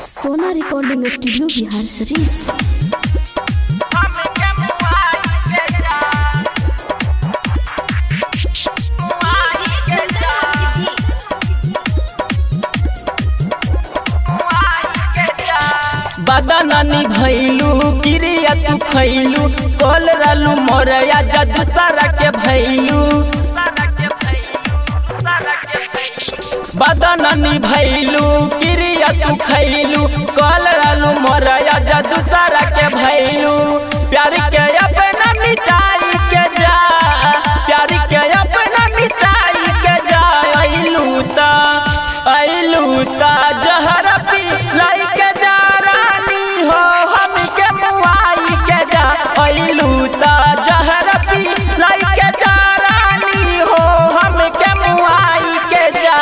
सोना recording studio Bihar Sharif. बदनानी भैलू किरिया तू खैलू कल रलू मोरया जद सारा के भैलू बदनानी भैलू किरिया तू खैलू कल रलू मोरया जद सारा के भैलू प्यार के अपना मिटाई के जा प्यार के अपना मिटाई के जा अइलू ता जहर पी लाई के जा जहर पी लाई के जा रानी हो हम के मुआई के जा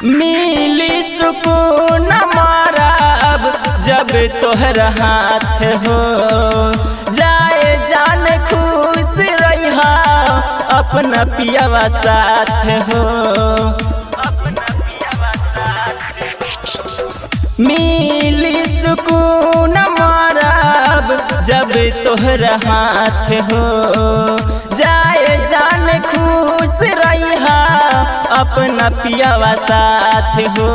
मिली सुकून मारब जब तोहर हाथ हो जाए जान खुश रहा अपना पियावा साथ हो मिली सुकून मारब जब तोहर हाथ हो जाए जान खुश रहा अपना पियावा साथ हो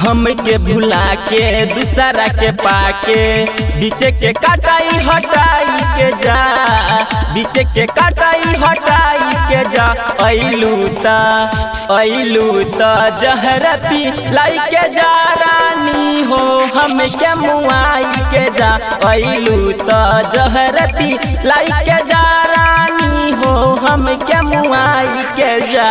हमके भुला के दूसरा के पाके बीचे के काटाई हटाई के जा बीचे के काटाई हटाई के जा अइलू ता जहर पी लाई के जा रानी हो हम के मुआई के जा अइलू ता जहर पी लाई के जा रानी हो हम के मुआई के जा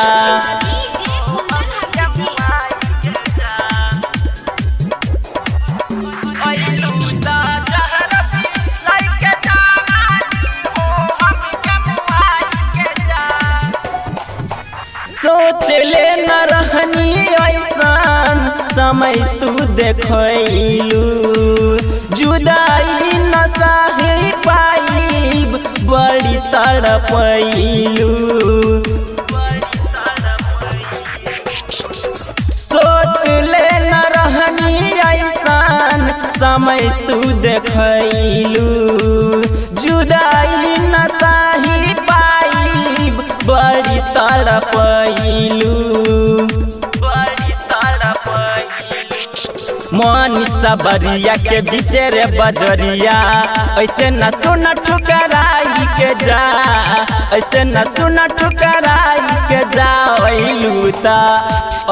सोच ले न रहनी ऐसान समय तू देखलू जुदाई न सही पाइब बड़ी तड़पैलू सोच ले न रहनी ऐसान समय तू देखलू जुदाई न सही पाइब बड़ी तड़पैलू मन सबरिया के बीचे रे बजरिया ऐसे न सुन ठुकराई के जा ऐसे न सुन ठुकराई के जा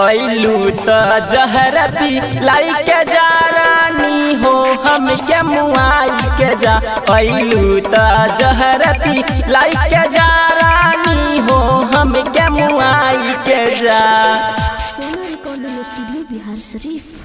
अइलू ता जहर पी लाई के जा रानी हो हम के मुआई के जा अइलू ता जहर पी लाई के जा रानी हो हम के मुआई के जा। सोना रिकॉर्डिंग स्टूडियो बिहार शरीफ।